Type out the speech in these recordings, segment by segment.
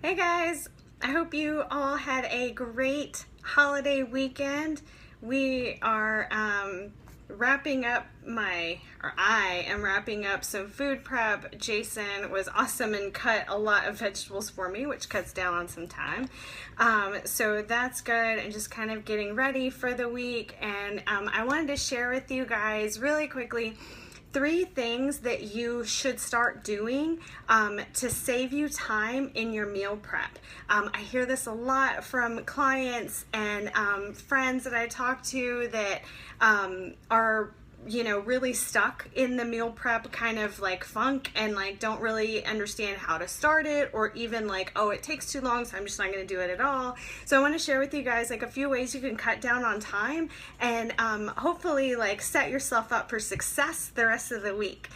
Hey guys, I hope you all had a great holiday weekend. We are I am wrapping up some food prep. Jason was awesome and cut a lot of vegetables for me, which cuts down on some time. So that's good, and just kind of getting ready for the week. And I wanted to share with you guys really quickly 3 things that you should start doing to save you time in your meal prep. I hear this a lot from clients and friends that I talk to that are really stuck in the meal prep kind of like funk and like don't really understand how to start it, or even like, oh, it takes too long, so I'm just not going to do it at all. So I want to share with you guys like a few ways you can cut down on time and hopefully like set yourself up for success the rest of the week.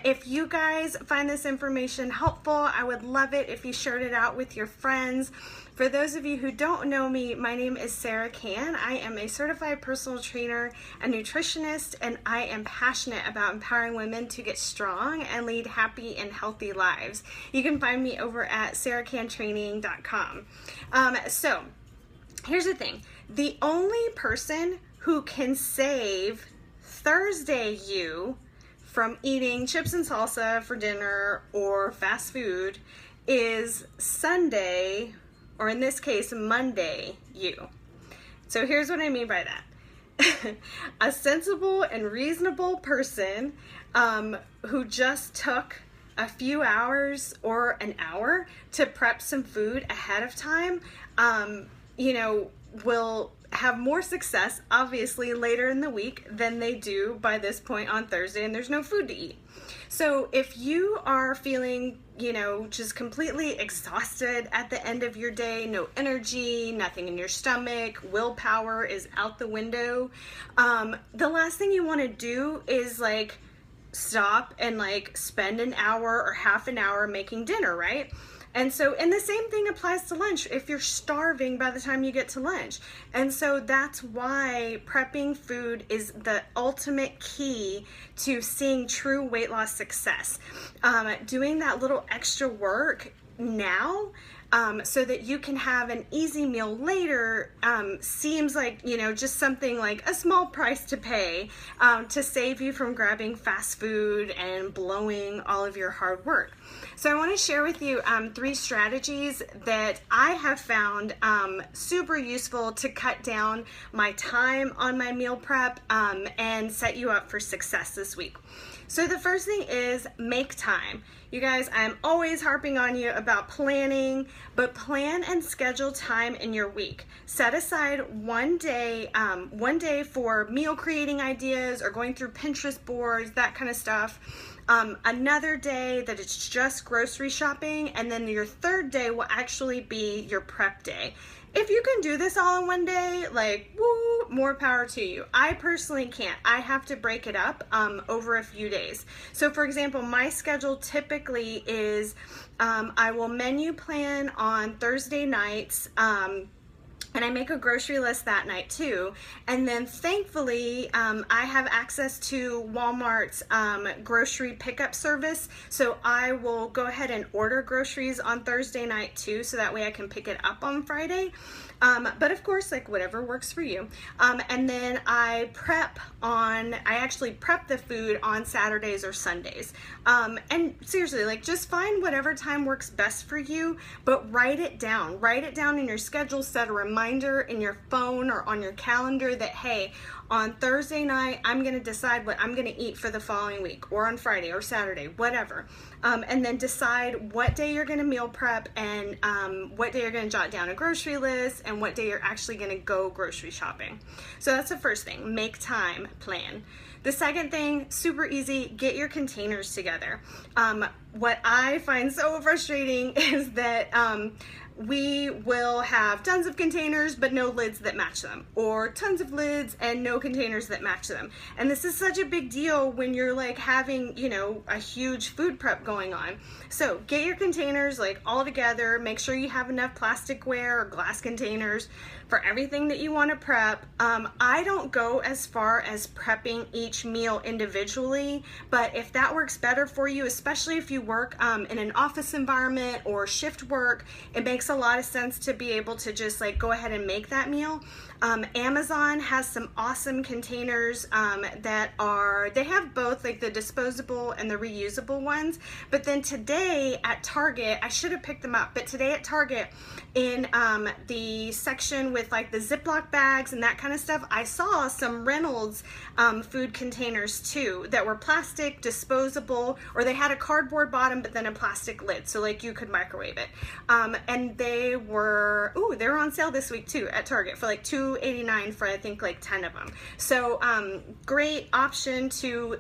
If you guys find this information helpful, I would love it if you shared it out with your friends. For those of you who don't know me, my name is Sarah Can. I am a certified personal trainer, a nutritionist, and I am passionate about empowering women to get strong and lead happy and healthy lives. You can find me over at sarahcantraining.com. So here's the thing. The only person who can save Thursday you from eating chips and salsa for dinner or fast food is Sunday, or in this case, Monday, you. So here's what I mean by that. A sensible and reasonable person who just took a few hours or an hour to prep some food ahead of time, will have more success, obviously, later in the week than they do by this point on Thursday and there's no food to eat. So if you are feeling, just completely exhausted at the end of your day, no energy, nothing in your stomach, willpower is out the window, the last thing you want to do is like stop and like spend an hour or half an hour making dinner, right? And the same thing applies to lunch if you're starving by the time you get to lunch. And so that's why prepping food is the ultimate key to seeing true weight loss success. Doing that little extra work now so that you can have an easy meal later seems like, just something like a small price to pay to save you from grabbing fast food and blowing all of your hard work. So I want to share with you 3 strategies that I have found super useful to cut down my time on my meal prep and set you up for success this week. So the first thing is make time. You guys, I'm always harping on you about planning, but plan and schedule time in your week. Set aside one day for meal creating ideas or going through Pinterest boards, that kind of stuff. Another day that it's just grocery shopping, and then your third day will actually be your prep day. If you can do this all in one day, like, woo, more power to you. I personally can't. I have to break it up over a few days. So for example, my schedule typically is I will menu plan on Thursday nights, and I make a grocery list that night too. And then thankfully, I have access to Walmart's grocery pickup service. So I will go ahead and order groceries on Thursday night too, so that way I can pick it up on Friday. But of course, like whatever works for you. And then I actually prep the food on Saturdays or Sundays. And seriously, like just find whatever time works best for you, but write it down. Write it down in your schedule, set a reminder in your phone or on your calendar that, hey, on Thursday night, I'm going to decide what I'm going to eat for the following week, or on Friday or Saturday, whatever. And then decide what day you're going to meal prep and what day you're going to jot down a grocery list and what day you're actually going to go grocery shopping. So that's the first thing, make time, plan. The second thing, super easy, get your containers together. What I find so frustrating is that we will have tons of containers but no lids that match them, or tons of lids and no containers that match them. And this is such a big deal when you're like having, you know, a huge food prep going on. So get your containers like all together, make sure you have enough plasticware or glass containers for everything that you want to prep. I don't go as far as prepping each meal individually, but if that works better for you, especially if you work in an office environment or shift work, it makes a lot of sense to be able to just like go ahead and make that meal. Amazon has some awesome containers that are, they have both like the disposable and the reusable ones, but then today at Target, I should have picked them up, but today at Target in the section with like the Ziploc bags and that kind of stuff, I saw some Reynolds food containers too that were plastic, disposable, or they had a cardboard bottom but then a plastic lid, so like you could microwave it. And they were on sale this week too at Target for like $2.89 for I think like 10 of them. So great option to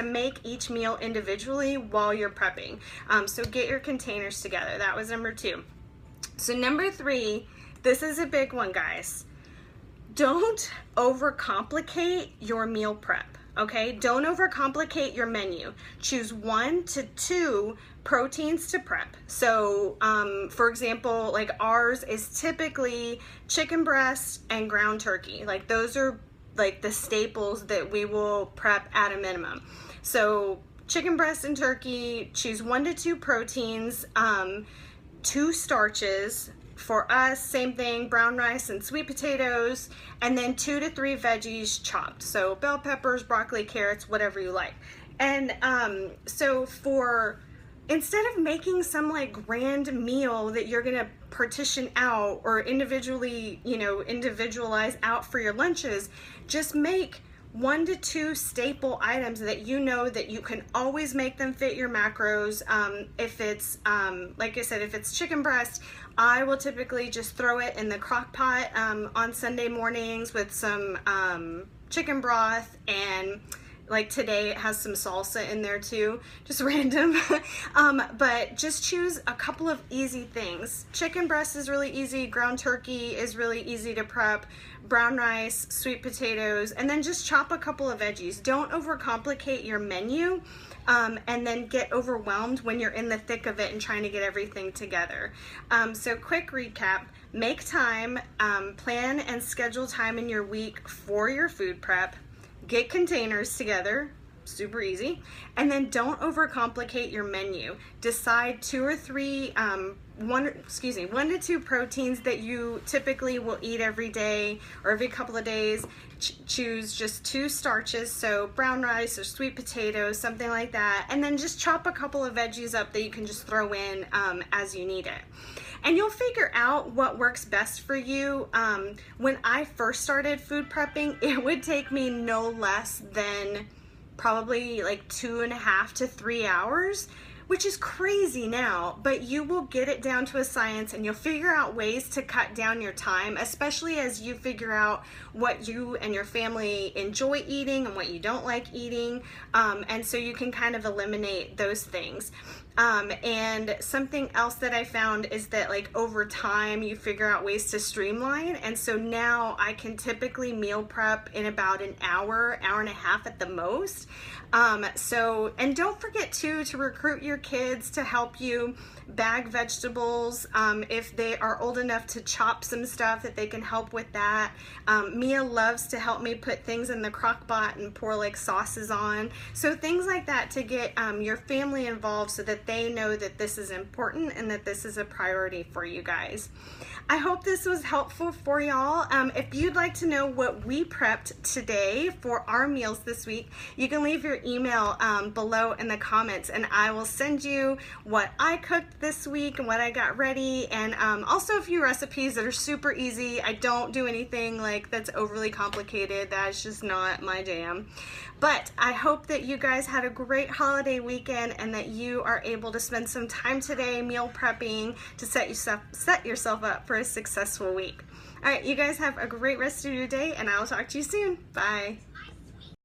make each meal individually while you're prepping. So get your containers together. That was number 2. So number 3, this is a big one, guys. Don't overcomplicate your meal prep. Okay, don't overcomplicate your menu. Choose 1 to 2 proteins to prep. So for example, like ours is typically chicken breast and ground turkey. Like those are like the staples that we will prep at a minimum. So chicken breast and turkey, choose 1 to 2 proteins, 2 starches. For us, same thing, brown rice and sweet potatoes, and then 2 to 3 veggies chopped. So bell peppers, broccoli, carrots, whatever you like. And so instead of making some like grand meal that you're gonna partition out or individually, you know, individualize out for your lunches, just make 1 to 2 staple items that you know that you can always make them fit your macros. If it's, like I said, if it's chicken breast, I will typically just throw it in the crock pot on Sunday mornings with some chicken broth, and like today it has some salsa in there too, just random. But just choose a couple of easy things. Chicken breast is really easy, ground turkey is really easy to prep, brown rice, sweet potatoes, and then just chop a couple of veggies. Don't overcomplicate your menu and then get overwhelmed when you're in the thick of it and trying to get everything together. So quick recap, make time, plan and schedule time in your week for your food prep, get containers together, super easy, and then don't overcomplicate your menu. Decide 2 or 3, 1 to 2 proteins that you typically will eat every day or every couple of days. Choose just 2 starches, so brown rice or sweet potatoes, something like that, and then just chop a couple of veggies up that you can just throw in as you need it. And you'll figure out what works best for you. When I first started food prepping, it would take me no less than probably like 2.5 to 3 hours, which is crazy now, but you will get it down to a science and you'll figure out ways to cut down your time, especially as you figure out what you and your family enjoy eating and what you don't like eating. And so you can kind of eliminate those things. And something else that I found is that like over time you figure out ways to streamline, and so now I can typically meal prep in about an hour and a half at the most. And don't forget too to recruit your kids to help you bag vegetables if they are old enough to chop some stuff, that they can help with that. Mia loves to help me put things in the crock pot and pour like sauces on, so things like that to get your family involved so that they know that this is important and that this is a priority for you guys. I hope this was helpful for y'all. If you'd like to know what we prepped today for our meals this week, you can leave your email below in the comments and I will send you what I cooked this week and what I got ready, and also a few recipes that are super easy. I don't do anything like that's overly complicated. That's just not my jam. But I hope that you guys had a great holiday weekend and that you are able to spend some time today meal prepping to set yourself up for a successful week. All right, you guys have a great rest of your day and I'll talk to you soon. Bye.